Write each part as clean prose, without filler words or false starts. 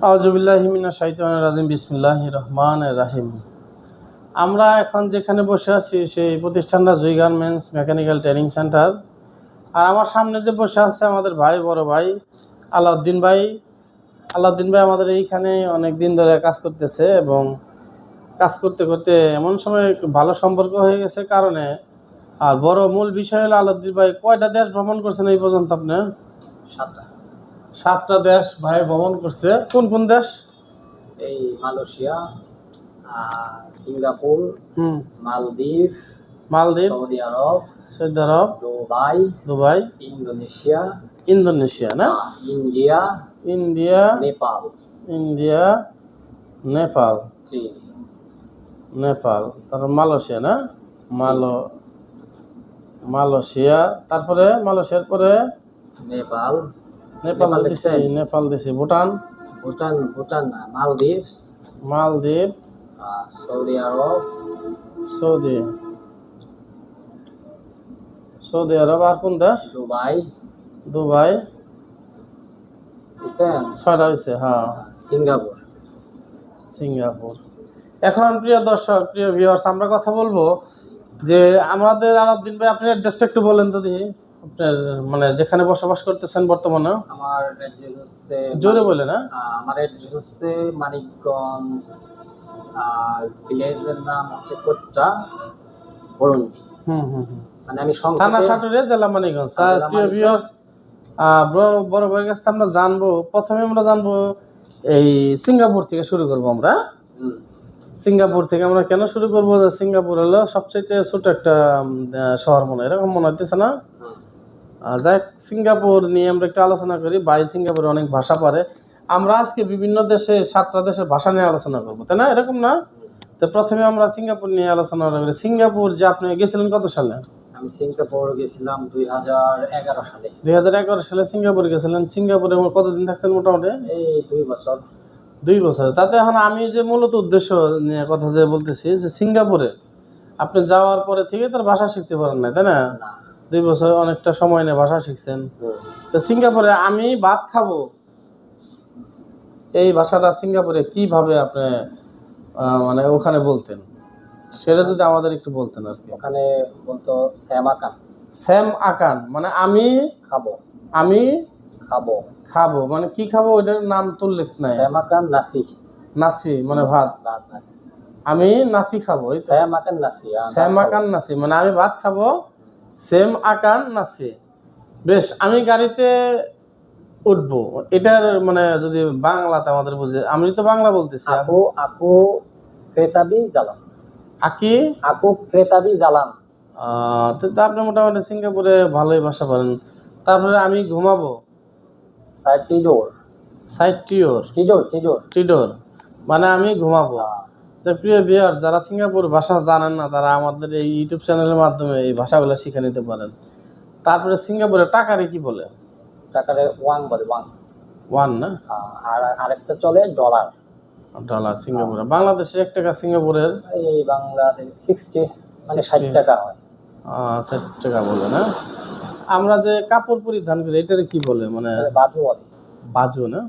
আউযুবিল্লাহি মিনাশ শাইতানির রাজিম বিসমিল্লাহির রহমানির রহিম। আমরা এখন যেখানে বসে আছি সেই প্রতিষ্ঠানটা জুই গার্মেন্টস মেকানিক্যাল ট্রেনিং সেন্টার। আর আমার সামনে যে বসে আছে আমাদের ভাই, বড় ভাই আলাউদ্দিন ভাই। আলাউদ্দিন ভাই আমাদের এইখানে অনেক দিন ধরে কাজ করতেছে এবং কাজ করতে করতে এমন সময় ভালো সম্পর্ক হয়ে গেছে কারণে। আর বড় মূল বিষয় হলো আলাউদ্দিন ভাই কয়টা দেশ ভ্রমণ করছেন এই পর্যন্ত আপনি? 7টা দেশ ভাই ভ্রমণ করছে। কোন কোন দেশ? এই মালয়েশিয়া, সিঙ্গাপুর, মালদ্বীপ, সৌদি আরব, দুবাই, ইন্দোনেশিয়া না, ইন্ডিয়া, নেপাল, তারপর মালয়েশিয়া না, মালয়েশিয়া, তারপরে মালয়েশিয়ার পরে নেপাল দিছি, ভুটান, মালদ্বীপ, সৌদি আরব, আর কোন দেশ? দুবাই 6টা হয়েছে। হ্যাঁ, সিঙ্গাপুর। এখন প্রিয় দর্শক, প্রিয় ভিউয়ার্স, আমরা কথা বলবো যে আমাদের আলাউদ্দিন ভাই আপনি অ্যাড্রেসটা একটু বলেন তো দেখি, আপনার মানে যেখানে বসবাস করতেছেন বর্তমানে। আমার অ্যাড্রেস হচ্ছে, জোরে বলে না। আমার অ্যাড্রেস হচ্ছে মানিকগঞ্জ, ভিলেজের নাম হচ্ছে কোট্টা বরুন্ডি। মানে আমি থানা সাটুরে, জেলা মানিকগঞ্জ। প্রিয় ভিউয়ার্স, বড় ভাইয়ের কাছে আমরা জানবো, প্রথমে আমরা জানবো এই সিঙ্গাপুর থেকে শুরু করব। আমরা সিঙ্গাপুর থেকে আমরা কেন শুরু করবো? সিঙ্গাপুর হলো সবচেয়ে ছোট একটা শহর, এরকম মনে হইতেছে না? যাই, সিঙ্গাপুর নিয়ে আমরা একটু আলোচনা করি। ভাই সিঙ্গাপুরে অনেক ভাষা পারে। আমরা আজকে বিভিন্ন দেশে 7টা দেশের ভাষা নিয়ে আলোচনা করবো, তাই না? এরকম না? তো প্রথমে আমরা সিঙ্গাপুর নিয়ে আলোচনা করি। সিঙ্গাপুর যে আপনি গেছিলেন কত সালে? আমি সিঙ্গাপুর গেছিলাম 2011 সালে। 2011 সালে সিঙ্গাপুর গেছিলেন। সিঙ্গাপুরে কতদিন থাকছেন? মোটামুটি এই 2 বছর। তাতে এখন আমি যে মূলত উদ্দেশ্য নিয়ে কথা যে বলতেছি যে সিঙ্গাপুরে আপনি যাওয়ার পরে থেকে তার ভাষা শিখতে পারেন না, তাই না? 2 বছর অনেকটা সময় নিয়ে ভাষা শিখছেন। তো সিঙ্গাপুরে আমি ভাত খাবো, এই ভাষাটা সিঙ্গাপুরে কিভাবে আপনি মানে ওখানে বলতেন, সেটা যদি আমাদের একটু বলতেন আর কি। ওখানে বলতো স্যাম আকান, মানে আমি খাবো মানে কি খাবো, ওইটার নাম তো উল্লেখ নাই। স্যাম আকান নাসি মানে ভাত। আমি নাসি খাবো, স্যাম আকান নাসি মানে আমি ভাত খাবো। সেম আকান নাসি। বেশ, আমি গাড়িতে উঠবো, এটার মানে যদি বাংলাতে আমাদের বুঝে, আমি তো বাংলা বলতেছি। আকু ক্রেতাবি জালাম। তো আপনি মোটামুটি সিঙ্গাপুরে ভালোই ভাষা পারেন। তারপরে আমি ঘুমাবো, টিডোর মানে আমি ঘুমাবো। তো প্রিয় ভিউয়ার, যারা সিঙ্গাপুর ভাষা জানেন না তারা আমাদের এই ইউটিউব চ্যানেলের মাধ্যমে এই ভাষাগুলো শিখে নিতে পারেন। তারপরে সিঙ্গাপুরে টাকারে কি বলে? টাকারে ওয়ান না, আর আরেকটা চলে ডলার। সিঙ্গাপুরে বাংলাদেশের 1 টাকা সিঙ্গাপুরের এই বাংলাদেশ 60 মানে 60 টাকা হয়। 60 টাকা বলে না? আমরা যে কাপড় পরিধান করি এটারে কি বলে? মানে বাজু না?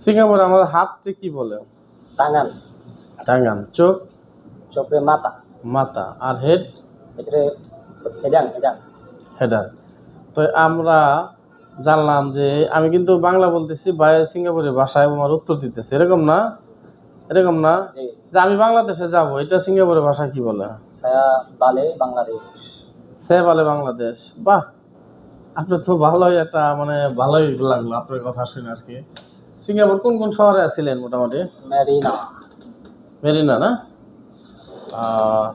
সিঙ্গাপুরে আমাদের হাতকে কি বলে? টাঙ্গান। চোখে মাথা। আর হেড? হেডার। তো আমরা জানলাম যে আমি কিন্তু বাংলা বলতেছি, বাইরে সিঙ্গাপুরের ভাষায় আমার উত্তর দিতেছে, এরকম না যে আমি বাংলাদেশে যাব, এটা সিঙ্গাপুরের ভাষা কি বলে? সে বলে বাংলাদেশ। বাহ, আপনার তো ভালোই একটা মানে ভালোই লাগলো আপনার কথা শুনে আর কি। সিঙ্গাপুর কোন কোন শহরে আছিলেন মোটামুটি? মেরিনা না?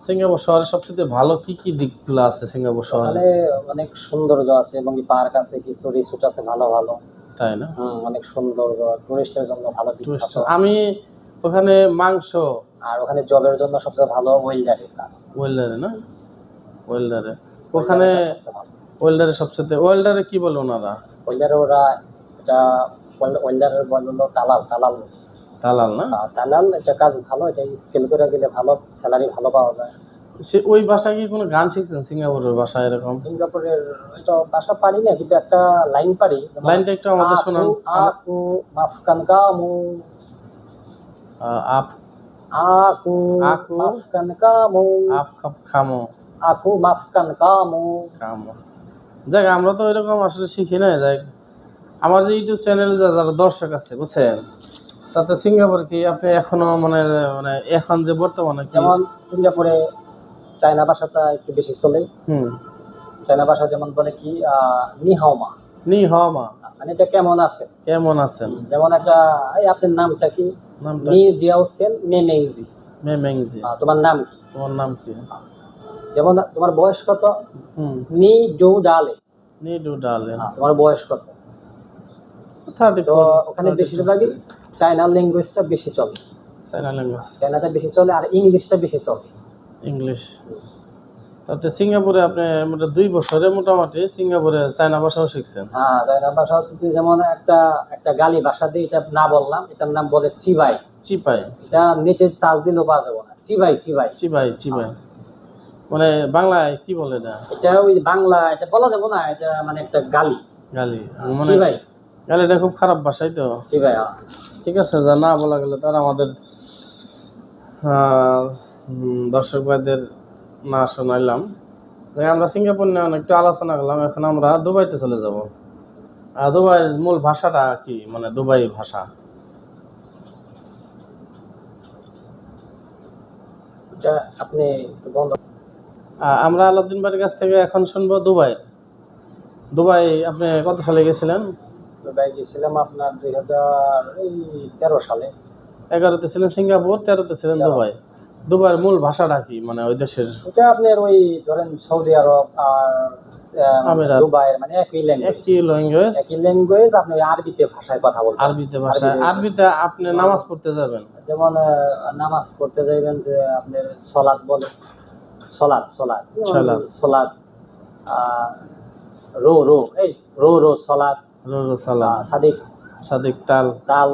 সিঙ্গাপুর শহরের সবচেয়ে ভালো কি কি দিকগুলো আছে সিঙ্গাপুর শহরে? অনেক সৌন্দর্য আছে এবং পার্ক আছে, কিছু রিসোর্ট আছে ভালো, তাই না? অনেক সুন্দর, টুরিস্টের জন্য ভালো। আমি ওখানে মাংস, আর ওখানে জবের জন্য সবচেয়ে ভালো ওয়েল্ডারে না? ওখানে ওয়েল্ডারে কি বলে ওনারা? ওরা এটা ওয়েল্ডারের বললো দালাল না? দালাল, এটা কাজ ভালো, এটা স্কেল করে গেলে ভালো স্যালারি ভালো পাওয়া যায়। সে ওই ভাষায় কি কোনো গান শিখছেন সিঙ্গাপুরের ভাষা এরকম? সিঙ্গাপুরের এটা ভাষা পারি না, কিন্তু একটা লাইন পারি। যেমন, লাইনটা একটু আমাদের শোনান। aku maafkan kamu, up aku Aku maafkan kamu, up খাপ খামো aku maafkan kamu। খামো। যাক আমরা তো এরকম আসলে শিখি না। যাক আমার যে ইউটিউব চ্যানেলে যারা দর্শক আছে বুঝছেন, তাতে সিঙ্গাপুর কি আপনি এখনো মানে মানে এখন যে বর্তমানে কি যেমন সিঙ্গাপুরে চায়না ভাষাটা একটু বেশি চলে। হুম চায়না ভাষা যেমন বলে কি নি হাও মা, নি হমা, মানে এটা কেমন আছে। কেমন আছেন? যেমন একটা, এই আপনার নামটা কি? নামটা নি জিয়াও সেন মে মেংজি। মেমেংজি। তোমার নাম কি? তোমার নাম কি? যেমন তোমার বয়স কত? হুম নি ডু ডালে। নি ডু ডার্লিং। তোমার বয়স কত? 34 তো ওখানে বেশিরভাগই চায়না ল্যাঙ্গুয়েজটা বেশি চলে। চাইনা ল্যাঙ্গুয়েজ, চায়নাটা বেশি চলে, আর ইংলিশটা বেশি চলে। ইংলিশ। তাতে সিঙ্গাপুরে আপনি মোটা 2 বছরে মোটামুটি সিঙ্গাপুরে চায়না ভাষাও শিখছেন। হ্যাঁ, চায়না ভাষা হচ্ছে যে যেমন একটা একটা গালি ভাষা দিয়ে, এটা না বললাম, এটার নাম বলে চিবাই। চিপাই, এটা নিচে চার্জ দিলেও পাওয়া যাবে না। চিবাই চিবাই চিবাই চিবাই মানে বাংলায় কি বলে না? এটা ওই বাংলা, এটা বলা যাবে না, এটা মানে একটা গালি। গালি মানে চিবাই গালিটা খুব খারাপ ভাষাই তো। চিবাই। ঠিক আছে, যা না বলা গেলে তার আমাদের দর্শক ভাইদের না শোনাইলাম। আমরা সিঙ্গাপুর নিয়ে অনেকটা আলোচনা করলাম, এখন আমরা দুবাইতে চলে যাব। দুবাইয়ের মূল ভাষাটা কি, মানে দুবাই ভাষা? এটা আপনি বন্ধ। আমরা আলাউদ্দিন ভাইয়ের কাছ থেকে এখন শুনবো দুবাই। দুবাই আপনি কত সালে গেছিলেন? দুবাই গেছিলাম আপনার 2013 সালে। 11-তে ছিলেন সিঙ্গাপুর, 13-তে ছিলেন দুবাই। দুবাইয়ের মূল ভাষাটা কি, মানে ওই দেশের? এটা আপনার ওই ধরেন সৌদি আরব আর আমিরাত দুবাইয়ের মানে একই ল্যাঙ্গুয়েজ। একই ল্যাঙ্গুয়েজ, একই ল্যাঙ্গুয়েজ। আপনি আরবিতে ভাষায় কথা বলবেন। আরবিতে ভাষা। আরবিতে আপনি নামাজ পড়তে যাবেন, যেমন নামাজ পড়তে যাইবেন, যে আপনার সলাৎ বলে, সলাৎ সলাৎ সলাৎ। সলাৎ রো রো এই রো রো সলাৎ, রুরু সালাম, সাদিক সাদিক তাল, তাল।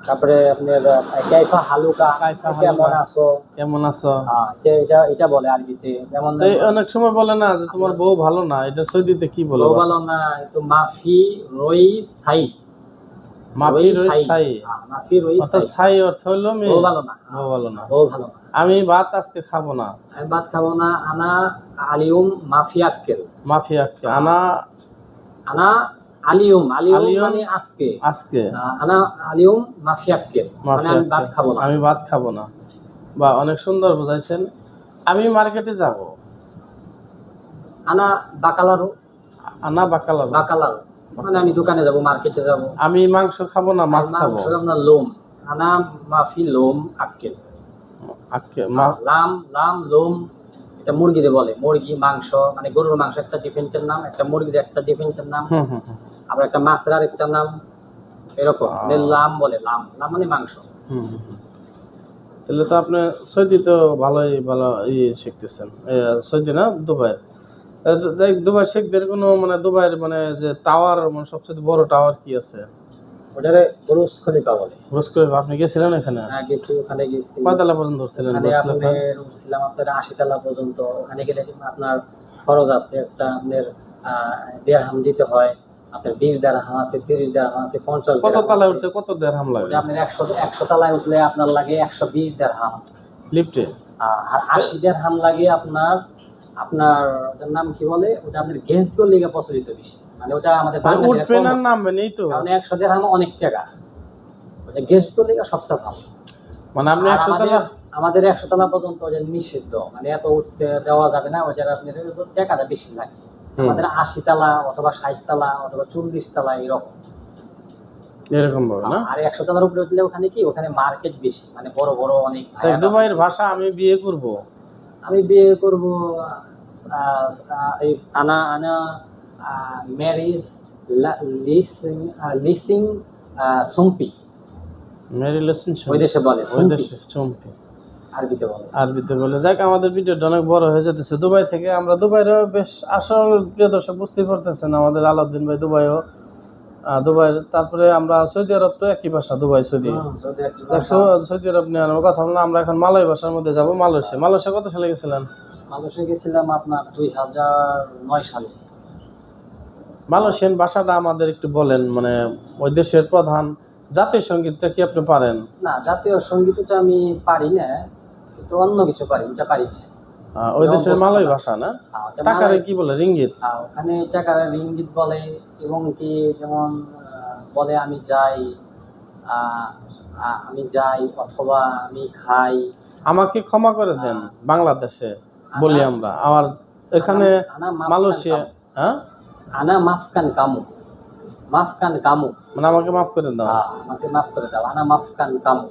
তারপরে আপনার কাইফা হালুকা, কাইফা কেমন হালুকা, আছো, কেমন আছো। এটা এটা বলে আরবিতে। যেমন এই অনেক সময় বলে না যে তোমার বউ ভালো না, এটা সৌদিতে কি বলে? বউ ভালো না, তো মাফি রই সাই। মাফি রই সাই, মাফি রই অর্থাৎ সাই, সাই অর্থ হলো মেয়ে। বউ ভালো না, বউ ভালো না, বউ ভালো না। আমি ভাত আজকে খাবো না, আমি ভাত খাবো না। আনা আলিউম মাফি আক্কেল। মাফি আজকে আনা, আনা আলিউম, আলিউম আলিউম মানে আজকে। আজকে আনা আলিউম মাফি আক্কেল মানে আমি ভাত খাবো না। আমি ভাত খাবো না। বা অনেক সুন্দর বুঝাইছেন। আমি মার্কেটে যাব। আনা বাকালারু, আনা বাকালা, বাকালারু মানে আমি দোকানে যাব, মার্কেটে যাব। আমি মাংস খাবো না, মাছ খাবো। না লোম, আনা মাফি লোম আক্কেল। আজকে লাম লাম লোম, এটা মুরগিরে বলে। মুরগি মাংস মানে গরুর মাংস একটা ডিফারেন্টের নাম, একটা মুরগির একটা ডিফারেন্টের নাম, আবার একটা মাছের আর একটা নাম, এরকম লাম বলে। লাম লাম মানে মাংস। তাহলে তো আপনি সৌদি তো ভালোই ভালো শিখতেছেন। সৌদি না দুবাই? দুবাই শেখদের কোনো মানে দুবাইয়ের মানে যে টাওয়ার, মানে সবচেয়ে বড় টাওয়ার কি আছে? ওটারে বুরুজ খলিফা বলে। বুরজ খলিফা। আপনি গেছিলেন এখানে? হ্যাঁ গেছি, ওখানে গেছি। কয়তলা পর্যন্ত উঠছিলেন? ওখানে আপনার উঠছিলাম আপনার 80 তলা পর্যন্ত। ওখানে গেলে আপনার খরচ আছে একটা, আপনার দেড়হাম দিতে হয়। আপনার 20 দেড়হাম আছে, 30 দেড়হাম আছে, 50 কত দেড়হাম তলায় আছে। উঠতে কত দেড়হাম লাগে? আপনার 100 তলায় উঠলে আপনার লাগে 120 দেড়হাম লিফটে। আর 80 দেড়হাম লাগে আপনার। আপনার ওটার নাম কি বলে, ওটা আপনার গেস্ট গুলো লিগে প্রচলিত বেশি, মানে ওটা আমাদের উঠবেন আর নামবেন এই তো। কারণ 100 দেড়হাম অনেক টাকা, ওটা গেস্ট গুলো লিগে সবচেয়ে ভালো। মানে আপনি 100 তলা, আমাদের 100 তলা পর্যন্ত ওটা নিষিদ্ধ, মানে এত উঠতে দেওয়া যাবে না। ওটার আপনার টাকাটা বেশি লাগে। আমাদের 80 তলা অথবা 60 তলা অথবা 40 তলা এরকম এরকম ভাবে না। আর 100 তলার উপরে উঠলে ওখানে কি, ওখানে মার্কেট বেশি, মানে বড় বড় অনেক। দুবাইয়ের ভাষা আমি বিয়ে করব, আমি বিয়ে করব। আনা আনা ম্যারিজ লিসিং লিসিং সুম্পি, মেরি লেসন ওই দেশে বলে ওই দেশে চম্পি, আরবিতে বলে। আরবিতে বলে। যাক, আমাদের ভিডিওটা অনেক বড় হয়ে যেতেছে। দুবাই থেকে আমরা দুবাইরও বেশ আসল প্রিয় দর্শক বুঝতেই পারতেছেন, আমাদের আলাউদ্দিন ভাই দুবাইও দুবাই, তারপরে আমরা সৌদি আরব তো একই ভাষা, দুবাই সৌদি। যদি একটু দেখছো, সৌদি আরব নিয়ে আমার কথা বললাম, আমরা এখন মালয় ভাষার মধ্যে যাব। মালয়েশিয়া। মালয়েশিয়া কত সালে গেছিলেন? মালয়েশিয়া গেছিলাম আপনার 2009 সালে। মালয়েশিয়ান ভাষাটা আমাদের একটু বলেন, মানে ওই দেশের প্রধান জাতীয় সঙ্গীতটা কি আপনি পারেন? না, জাতীয় সঙ্গীতটা আমি পারি না, কিন্তু অন্য কিছু পারি, এটা পারি না। ওই দেশের মালয় ভাষা না? ওটা টাকারে মালয়- কি বলে? রিঙ্গিত? ওখানে টাকার রিঙ্গিত বলে, এবং কি যেমন বলে আমি যাই, আমি যাই অথবা আমি খাই। আমাকে ক্ষমা করে দেন, বাংলাদেশে বলি আমরা, আর এখানে আনা মাফকান মালয়েশিয়া। কামু। হ্যাঁ, আনা মাফকান কামু, মাফকান কামু। মানে আমাকে মাফ করে দাও। আমাকে মাফ করে দাও, আনা মাফকান কামু।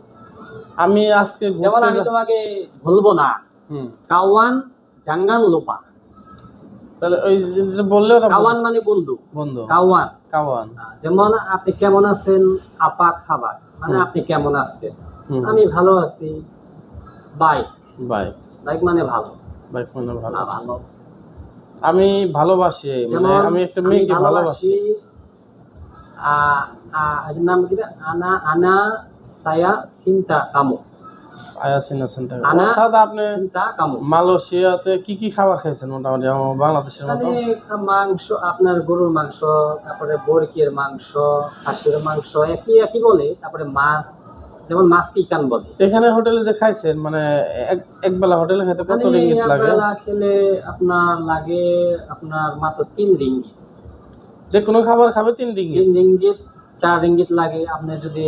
আমি আজকে যেমন ঘুরতে আমি তোমাকে ভুলবো না, হুম, কাওয়ান জাঙ্গান লোপা। তাহলে ওই যে বললে ওরা কাওয়ান মানে বন্ধু, বন্ধু, কাওয়ান। কাওয়ান। যেমন আপনি কেমন আছেন, আপা খাবার, মানে আপনি কেমন আছেন। হুম, আমি ভালো আছি, বাই। বাই। বাইক মানে ভালো, বাই মানে ভালো। ভালো। আমি ভালোবাসি, মানে যেমন আমি একটা মেয়েকে ভালোবাসি। এর নাম কি? আনা আনা সায়া সিনটা কামু। আয়া সিনা চিন্তা করি। আনা অর্থাৎ আপনি সিনটা কামু। মালয়েশিয়াতে কি কি খাবার খাইছেন মোটামুটি আমার বাংলাদেশের মতো? মানে মাংস, আপনার গরুর মাংস, তারপরে বরকির মাংস, খাসির মাংস, একই একই বলে। তারপরে মাছ, যেমন মাছ পিকান বলে। এখানে হোটেলে যে খাইছেন, মানে এক বেলা হোটেলে খেতে কত মানে রিঙ্গিত লাগে? একবেলা খেলে আপনার লাগে আপনার মাত্র 3 রিঙ্গিত। যে কোনো খাবার খাবে 3 রিঙ্গিত? 3 রিঙ্গিত, 4 রিঙ্গিত লাগে। আপনি যদি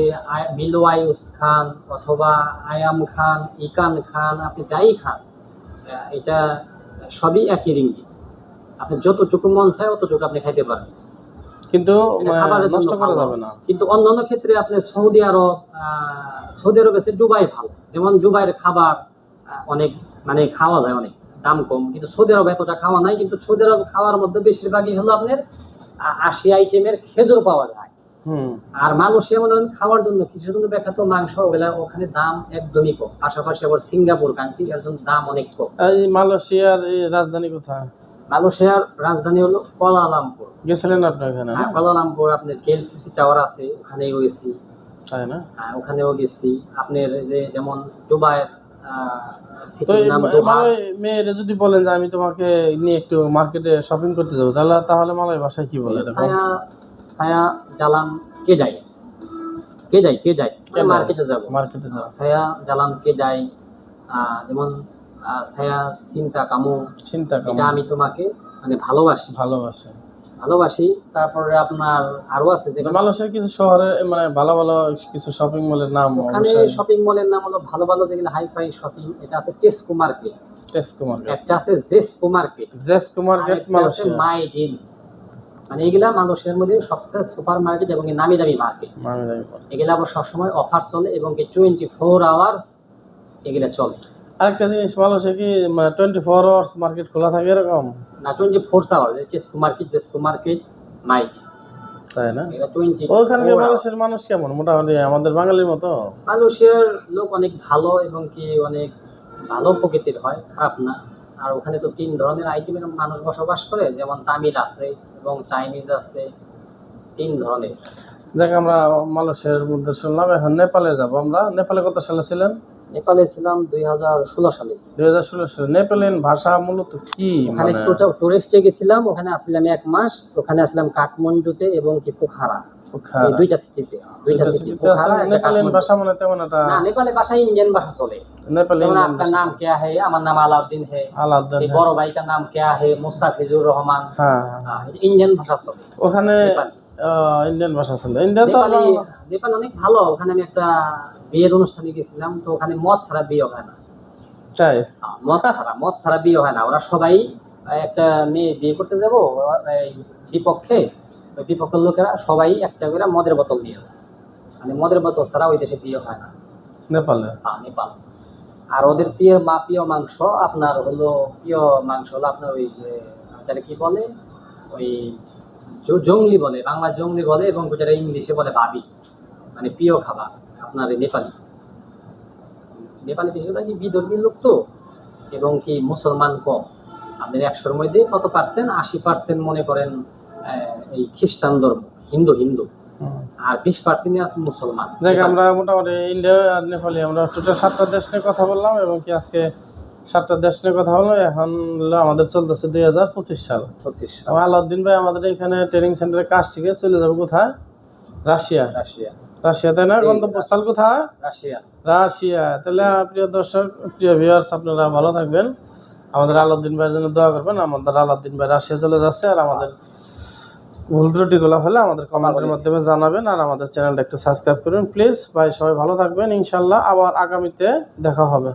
মিলওয়াইস খান অথবা আয়াম খান, ইকান খান, আপনি যাই খান, এটা সবই একই রিঙ্গিত। আপনি যতটুকু মন চায় অতটুকু আপনি খাইতে পারবেন, কিন্তু এটা খাবারের নষ্ট জন্য করা ভালো। যাবে না। কিন্তু অন্যান্য ক্ষেত্রে আপনি সৌদি আরব, সৌদি আরব আছে, দুবাই ভালো। যেমন দুবাইয়ের খাবার অনেক, মানে খাওয়া যায়, অনেক দাম কম। কিন্তু সৌদি আরব এতটা খাওয়া নাই। কিন্তু সৌদি আরব খাওয়ার মধ্যে বেশিরভাগই হলো আপনার 80 আইটেমের খেজুর পাওয়া যায়। হুম। আর মালয়েশিয়া মনে হয় খাওয়ার জন্য কিছুর জন্য বিখ্যাত, মাংস, ওগুলা ওখানে দাম একদমই কম। পাশাপাশি আবার সিঙ্গাপুর কান্ট্রি, এর জন্য দাম অনেক কম। এই মালয়েশিয়ার এই রাজধানী কোথায়? মালয়েশিয়ার রাজধানী হলো কুয়ালালামপুর। গেছিলেন আপনি ওখানে? না? কুয়ালালামপুর আপনার কেএলসিসি টাওয়ার আছে, ওখানেও গেছি। তাই না? ওখানেও গেছি। আপনার যে যেমন দুবাইয়ের তো সিটির নাম দোহা। মালয় মেয়েরে যদি বলেন যে আমি তোমাকে নিয়ে একটু মার্কেটে শপিং করতে যাবো, তাহলে তাহলে মালয় ভাষায় কি বলে দেখো? ছায়া ছায়া জালান কে যায়, কে যায়, কে যায়, মার্কেটে যাব, মার্কেটে যাবো। ছায়া জালান কে যায়। যেমন ছায়া চিন্তা কামু, চিন্তা এটা কেমন? আমি তোমাকে মানে ভালোবাসি, ভালোবাসে। ভালোবাসি। তারপরে আপনার আরো আছে যেগুলো, মালয়েশিয়ার কিছু শহরে মানে ভালো ভালো কিছু শপিং মলের নাম ওখানে অবশ্যই। শপিং মলের নাম হলো ভালো ভালো যেগুলো হাইফাই শপিং। এটা আছে টেস্কো মার্কেট, টেস্কো মার্কেট, একটা আছে জেসকো মার্কেট, জেস্কো মার্কেট, আছে মালয়েশিয়া। মাইডিন। মানে এগুলা মালয়েশিয়ার মধ্যে সবচেয়ে সুপার মার্কেট এবং নামি দামি মার্কেট। মানে এগুলা আবার সবসময় অফার চলে এবং কি 24 আওয়ার্স এগুলা চলে। আরেকটা জিনিস, মালয়েশিয়া কি মানে 24 আওয়ার্স মার্কেট খোলা থাকে এরকম? না, 24 আওয়ার্স। জেসকো মার্কেট, মাইডিন, তাই না? এটা 24 ওখানকার hours। মানুষের মানুষ কেমন? মোটামুটি আমাদের বাঙালির মতো? মালয়েশিয়ার লোক অনেক ভালো এবং কি অনেক ভালো প্রকৃতির হয়, খারাপ না। আর ওখানে তো 3 ধরনের আইটেমের মানুষ বসবাস করে, যেমন তামিল আছে এবং চাইনিজ আছে, 3 ধরনের। দেখ, আমরা মালয়েশিয়ার মধ্যে শুনলাম, এখন নেপালে যাব আমরা। নেপালে কত সালে ছিলেন? নেপালে ছিলাম 2016 সালে। 2016 সালে। নেপালিয়ান ভাষা মূলত কি? ওখানে মানে টুরিস্টে গেছিলাম, ওখানে আসলাম 1 মাস। ওখানে আসলাম কাঠমান্ডুতে এবং কি পোখারা, এই দুইটা সিটিতে। দুইটা সিটি, পোখারা, একটা নেপালিয়ান কাঠমান্ডু। ভাষা মানে তেমন একটা না, নেপালে ভাষা ইন্ডিয়ান ভাষা চলে। নেপালিয়ান যেমন আপনার নাম क्या है, আমার নাম আলাউদ্দিন है। আলাদা। এই বড় ভাইটার নাম क्या है, মুস্তাফিজুর রহমান। হ্যাঁ, ইন্ডিয়ান ভাষা চলে ওখানে নেপালি। ইন্ডিয়ান ভাষা চলে। ইন্ডিয়ান তো নেপালি, নেপাল অনেক ভালো। ওখানে আমি একটা বিয়ের অনুষ্ঠানে গেছিলাম, তো ওখানে মদ ছাড়া বিয়ে হয় না। তাই? মদ ছাড়া বিয়ে হয় না। ওরা সবাই একটা মেয়ে বিয়ে করতে যাবো, এই বিপক্ষে, ওই বিপক্ষের লোকেরা সবাই একটা করে মদের বোতল নিয়ে যায়। মানে মদের বোতল ছাড়া ওই দেশে বিয়ে হয় না, নেপালে? নেপাল। আর ওদের প্রিয় মাংস আপনার হলো, প্রিয় মাংস হলো আপনার ওই যে যেটা কি বলে, ওই জংলি বলে, বাংলা জংলি বলে, এবং যেটা ইংলিশে বলে ভাবি। মানে প্রিয় খাবার আপনার এই নেপালি। নেপালি বেশিরভাগই বিধর্মী লোক তো, এবং কি মুসলমান কম। আপনার 100-র মধ্যে কত পার্সেন্ট? 80% মনে করেন এই খ্রিস্টান ধর্ম, হিন্দু। আর 20% আছে মুসলমান। যাকে আমরা মোটামুটি ইন্ডিয়া আর নেপালি আমরা টোটাল 7টা দেশ নিয়ে কথা বললাম এবং কি আজকে 7টা দেশ নিয়ে কথা হলো। এখন হলো আমাদের চলতেছে 2025 সাল। 25 এবং আলাউদ্দিন ভাই আমাদের এখানে ট্রেনিং সেন্টারে কাজ শিখে চলে যাবে কোথায়? রাশিয়া। রাশিয়া। রাশিয়াতে না? গন্তব্যস্থল কোথায়? রাশিয়া। রাশিয়া। তাহলে প্রিয় দর্শক, প্রিয় ভিউয়ার্স, আপনারা ভালো থাকবেন, আমাদের আলাউদ্দিন ভাইয়ের জন্য দোয়া করবেন। আমাদের আলাউদ্দিন ভাই রাশিয়া চলে যাচ্ছে। আর আমাদের ভুল ত্রুটিগুলো হলে আমাদের কমেন্টের মাধ্যমে জানাবেন। আর আমাদের চ্যানেলটা একটু সাবস্ক্রাইব করবেন প্লিজ। ভাই সবাই ভালো থাকবেন, ইনশাল্লাহ আবার আগামীতে দেখা হবে।